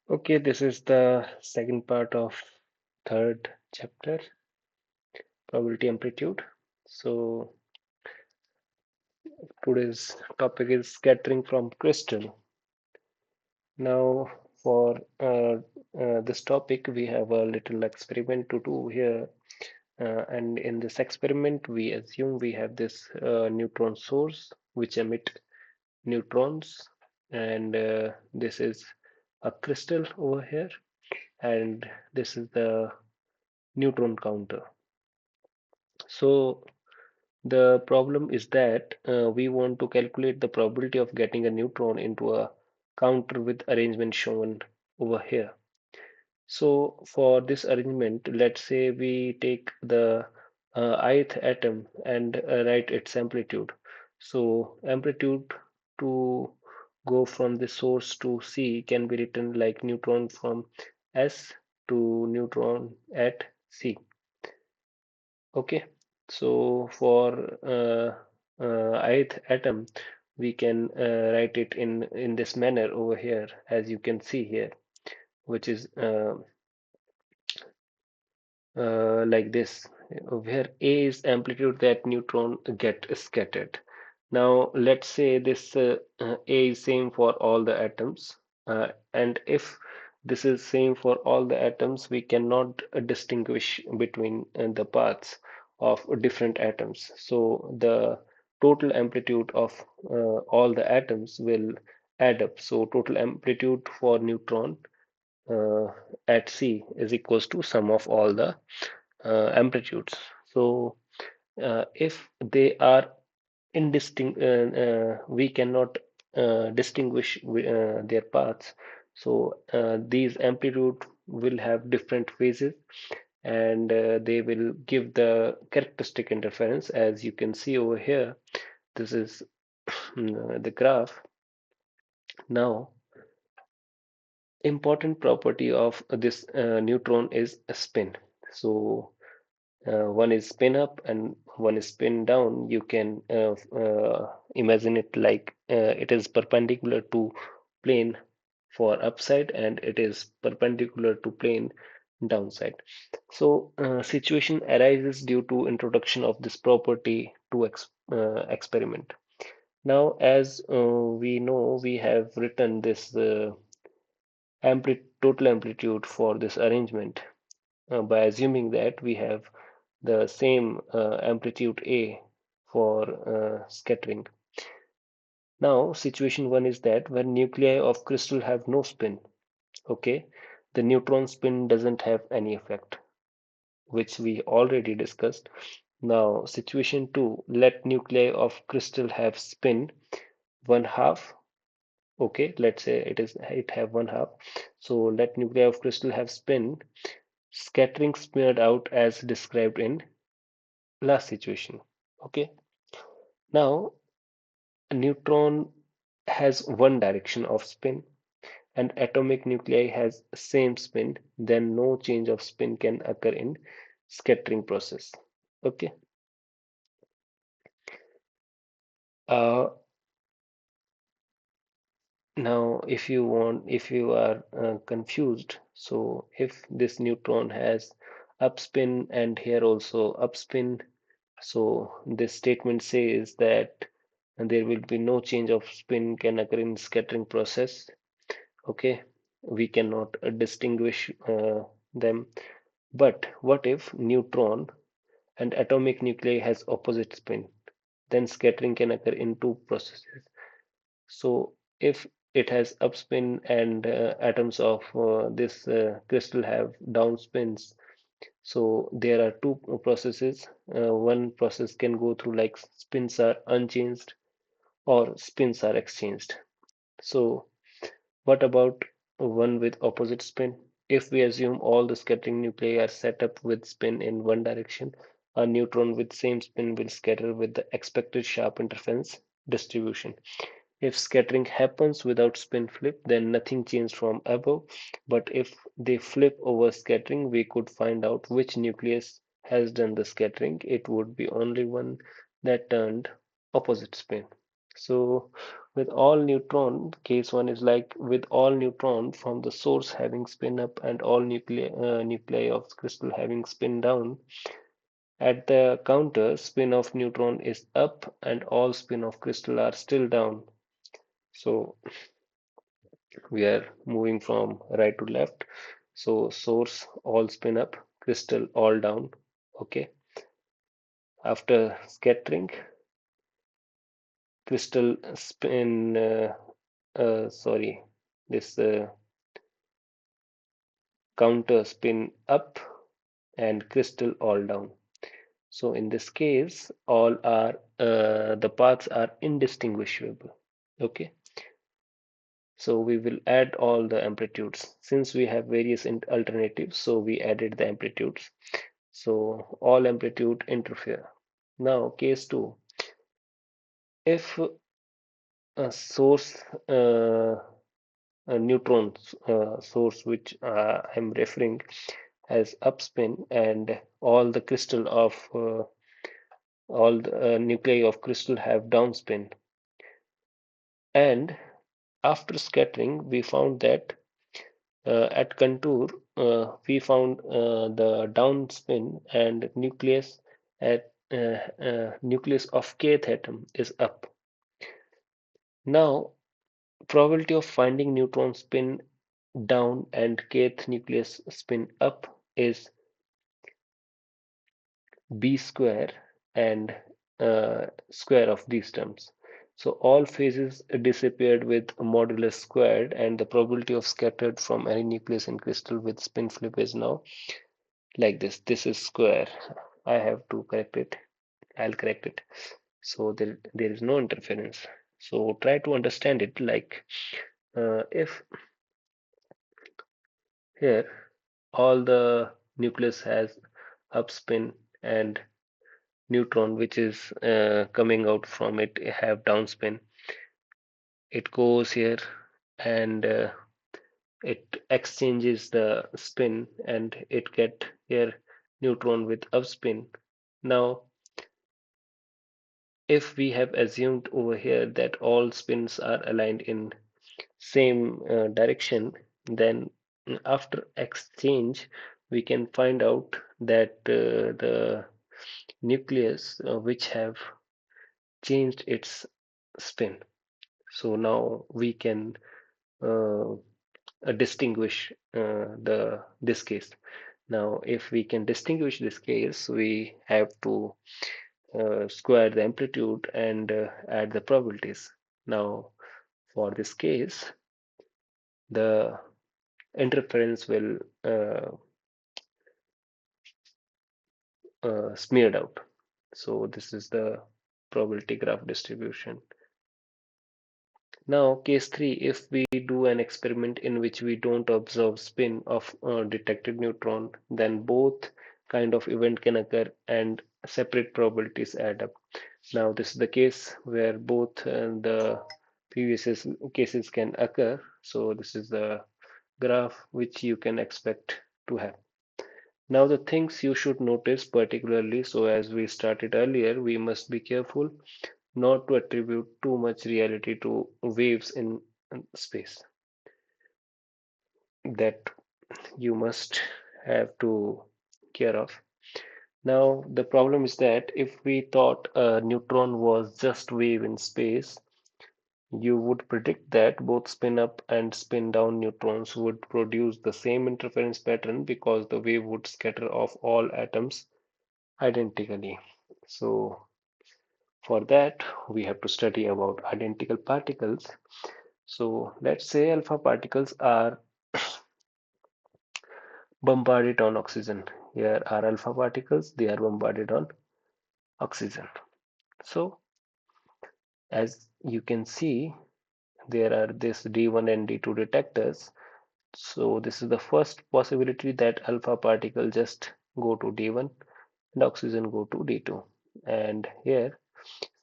Okay, this is the second part of third chapter, probability amplitude. So today's topic is scattering from crystal. Now for this topic, we have a little experiment to do here. And in this experiment, we assume we have this neutron source which emit neutrons, and this is a crystal over here, and this is the neutron counter. So the problem is that we want to calculate the probability of getting a neutron into a counter with arrangement shown over here. So for this arrangement, let's say we take the ith atom and write its amplitude. So amplitude to go from the source to C can be written like neutron from S to neutron at C. Okay, so for ith atom, we can write it in this manner over here, as you can see here, which is like this, where A is amplitude that neutron get scattered. Now let's say this A is same for all the atoms, and if this is same for all the atoms, we cannot distinguish between the paths of different atoms. So the total amplitude of all the atoms will add up. So total amplitude for neutron uh, at C is equals to sum of all the amplitudes. So if they are indistinct, we cannot distinguish their paths. So these amplitude will have different phases, and they will give the characteristic interference. As you can see over here, this is the graph. Now, important property of this neutron is spin. So one is spin up and one is spin down. You can imagine it like it is perpendicular to plane for upside, and it is perpendicular to plane downside. So situation arises due to introduction of this property to experiment. Now, as we know, we have written this total amplitude for this arrangement by assuming that we have the same amplitude A for scattering. Now, situation one is that when nuclei of crystal have no spin, okay, the neutron spin doesn't have any effect, which we already discussed. Now, situation two, let nuclei of crystal have spin one half. Okay, let's say it have one half. So let nuclei of crystal have spin, scattering smeared out as described in last situation. Okay, now a neutron has one direction of spin and atomic nuclei has same spin, then no change of spin can occur in scattering process. Okay. Uh, Now, if you are confused, so if this neutron has upspin and here also upspin, so this statement says that there will be no change of spin can occur in scattering process. Okay, we cannot distinguish them. But what if neutron and atomic nuclei has opposite spin? Then scattering can occur in two processes. So if it has upspin and atoms of this crystal have down spins, so there are two processes. One process can go through like spins are unchanged or spins are exchanged. So what about one with opposite spin? If we assume all the scattering nuclei are set up with spin in one direction, a neutron with same spin will scatter with the expected sharp interference distribution. If scattering happens without spin flip, then nothing changed from above. But if they flip over scattering, we could find out which nucleus has done the scattering. It would be only one that turned opposite spin. So with all neutron, case one is like with all neutron from the source having spin up and all nuclei of crystal having spin down. At the counter, spin of neutron is up and all spin of crystal are still down. So we are moving from right to left. So source all spin up, crystal all down. Okay. After scattering, crystal spin, sorry, this counter spin up and crystal all down. So in this case, all are the paths are indistinguishable. Okay. So we will add all the amplitudes. Since we have various alternatives, so we added the amplitudes. So all amplitude interfere. Now case 2, if a source, a neutron source which I'm referring has upspin and all the crystal of all the nuclei of crystal have downspin, and after scattering we found that at contour, we found the downspin and nucleus of kth atom is up. Now, probability of finding neutron spin down and kth nucleus spin up is b square and square of these terms. So all phases disappeared with modulus squared, and the probability of scattered from any nucleus in crystal with spin flip is now like this. This is square. I have to correct it. I'll correct it. So there is no interference. So try to understand it like if here all the nucleus has upspin and neutron which is coming out from it have downspin. It goes here and it exchanges the spin and it get here neutron with upspin. Now if we have assumed over here that all spins are aligned in same direction, then after exchange we can find out that the nucleus which have changed its spin. So now we can uh, distinguish the this case. Now if we can distinguish this case, we have to square the amplitude and add the probabilities. Now, for this case, the interference will smeared out. So this is the probability graph distribution. Now, case 3, if we do an experiment in which we don't observe spin of detected neutron, then both kind of event can occur and separate probabilities add up. Now, this is the case where both the previous cases can occur. So this is the graph which you can expect to have. Now, the things you should notice particularly, so as we started earlier, we must be careful not to attribute too much reality to waves in space. That you must have to care of. Now, the problem is that if we thought a neutron was just wave in space, you would predict that both spin up and spin down neutrons would produce the same interference pattern because the wave would scatter off all atoms identically. So for that, we have to study about identical particles. So let's say alpha particles are bombarded on oxygen. Here are alpha particles, they are bombarded on oxygen. So as you can see, there are this D1 and D2 detectors. So this is the first possibility that alpha particle just go to D1 and oxygen go to D2. And here,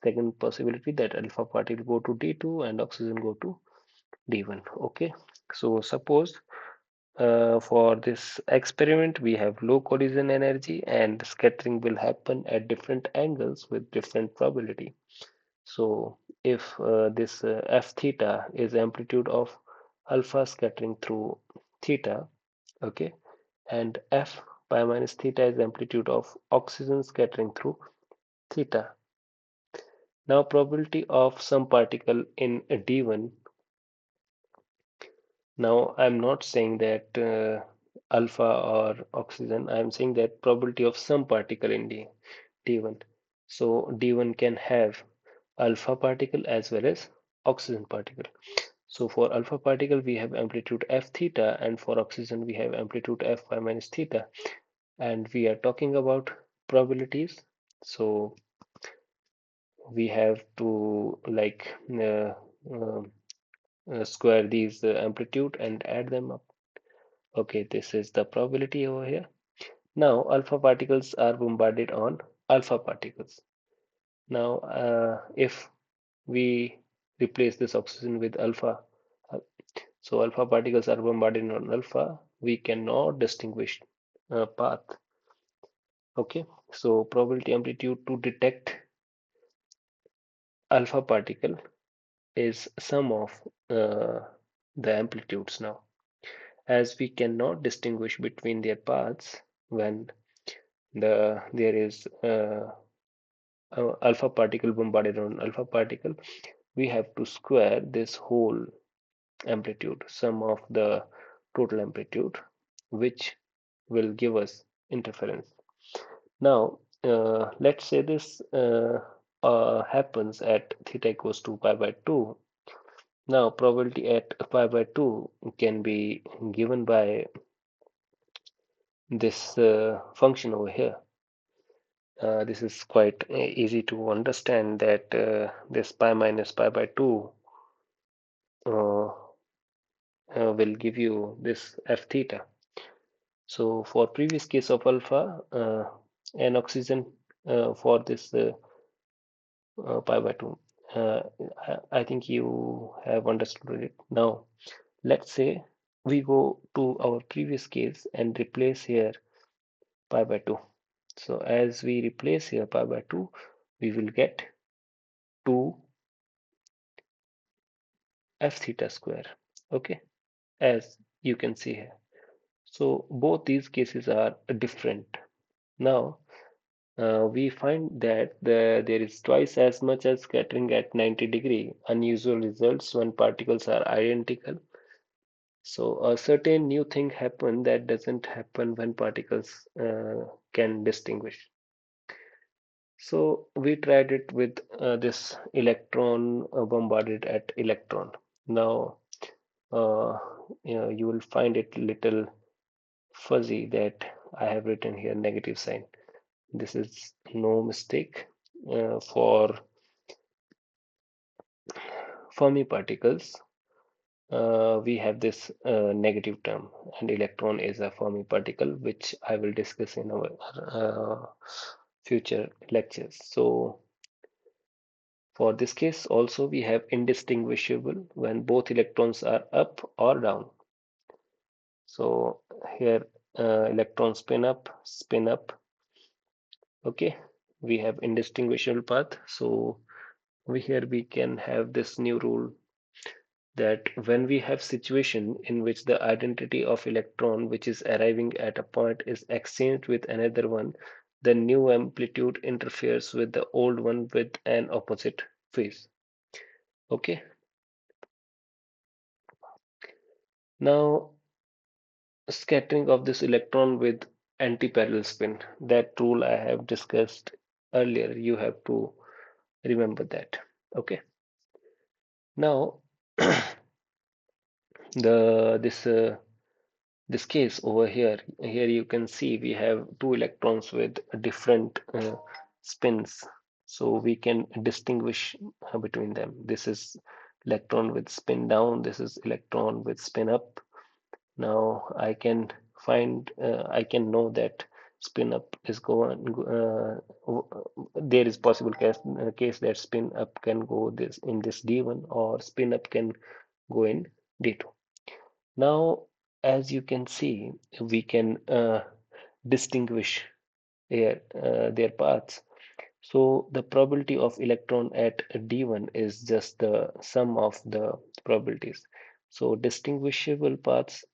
second possibility that alpha particle go to D2 and oxygen go to D1. Okay. So suppose for this experiment we have low collision energy and scattering will happen at different angles with different probability. So if this f theta is amplitude of alpha scattering through theta, okay, and f pi minus theta is amplitude of oxygen scattering through theta. Now probability of some particle in D1. Now I'm not saying that alpha or oxygen, I'm saying that probability of some particle in D1. So D1 can have alpha particle as well as oxygen particle. So for alpha particle we have amplitude f theta, and for oxygen we have amplitude f pi minus theta, and we are talking about probabilities. So we have to like square these amplitude and add them up. Okay, this is the probability over here. Now alpha particles are bombarded on alpha particles. Now if we replace this oxygen with alpha, uh, so alpha particles are bombarded on alpha, we cannot distinguish path. Okay, so probability amplitude to detect alpha particle is sum of the amplitudes now, as we cannot distinguish between their paths when there is alpha particle bombarded on alpha particle. We have to square this whole amplitude, sum of the total amplitude, which will give us interference. Now let's say this happens at theta equals to pi by 2. Now probability at pi by 2 can be given by this function over here. This is quite easy to understand that this pi minus pi by 2 uh, will give you this f theta. So for previous case of alpha and oxygen, for this pi by 2, uh, I think you have understood it. Now let's say we go to our previous case and replace here pi by 2. So as we replace here pi by 2, we will get 2 f theta square. Okay, as you can see here. So both these cases are different. Now we find that there is twice as much as scattering at 90-degree, unusual results when particles are identical. So a certain new thing happen that doesn't happen when particles can distinguish. So we tried it with this electron bombarded at electron. Now you will find it little fuzzy that I have written here negative sign. This is no mistake. For Fermi particles, we have this negative term, and electron is a Fermi particle, which I will discuss in our future lectures. So for this case also we have indistinguishable when both electrons are up or down. So here electron spin up. Okay, we have indistinguishable path. So we can have this new rule that when we have situation in which the identity of electron which is arriving at a point is exchanged with another one, the new amplitude interferes with the old one with an opposite phase. Okay, now scattering of this electron with anti-parallel spin, that rule I have discussed earlier, you have to remember that. Okay, now the this case over here you can see we have two electrons with different spins, so we can distinguish between them. This is electron with spin down, this is electron with spin up. Now I can know that spin up is there is possible case that spin up can go this in this D1, or spin up can go in D2. Now, as you can see, we can distinguish their paths. So the probability of electron at D1 is just the sum of the probabilities. So distinguishable paths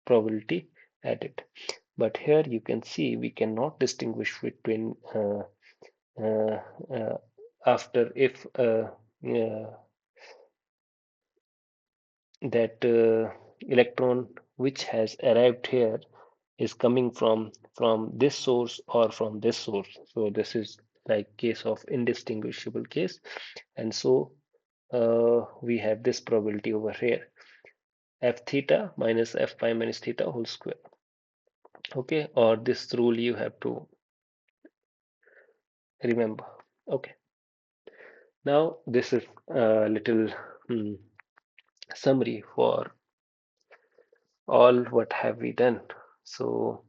probability added. But here you can see we cannot distinguish between uh, uh, after if that electron which has arrived here is coming from this source or from this source. So this is like case of indistinguishable case, and so we have this probability over here, f theta minus f pi minus theta whole square. Okay, or this rule you have to remember. Okay, now this is a little summary for all what have we done. So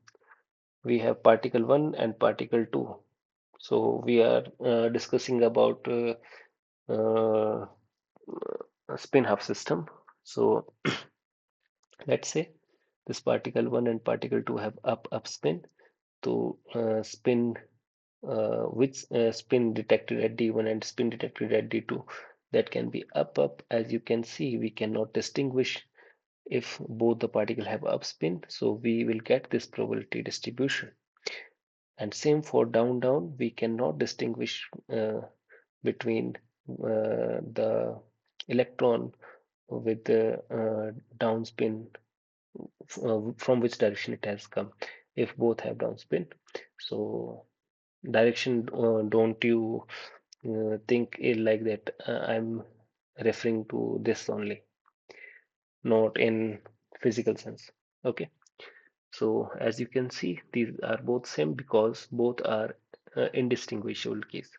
we have particle 1 and particle 2. So we are discussing about uh, a spin half system. So let's say this particle 1 and particle 2 have up spin to spin which spin detected at D1 and spin detected at D2, that can be up. As you can see, we cannot distinguish if both the particle have up spin, so we will get this probability distribution. And same for down, we cannot distinguish between the electron with the down spin from which direction it has come if both have down spin. So direction, don't you think it like that I'm referring to this only, not in physical sense. Okay, so as you can see, these are both same because both are indistinguishable case.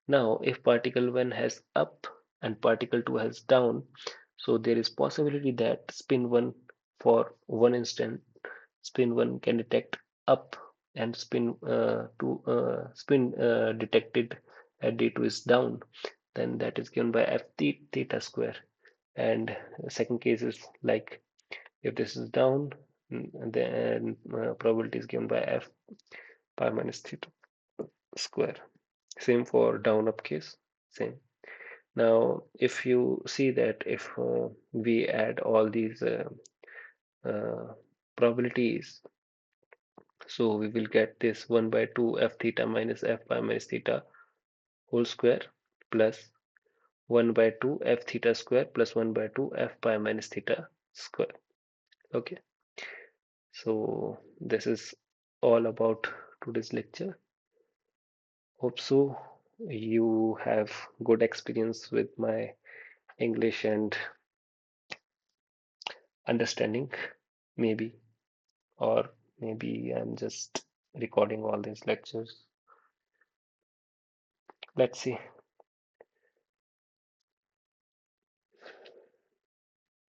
Now if particle 1 has up and particle 2 has down, so there is possibility that spin 1 for one instant, spin 1 can detect up, and spin detected at D2 is down, then that is given by f theta square. And second case is like if this is down, then probability is given by f pi minus theta square. Same for down up case, same. Now if you see that if we add all these uh, probabilities, so we will get this 1 by 2 f theta minus f pi minus theta whole square plus 1 by 2 f theta square plus 1 by 2 f pi minus theta square. Okay, so this is all about today's lecture. Hope so you have good experience with my English and understanding, maybe, or maybe I'm just recording all these lectures. Let's see.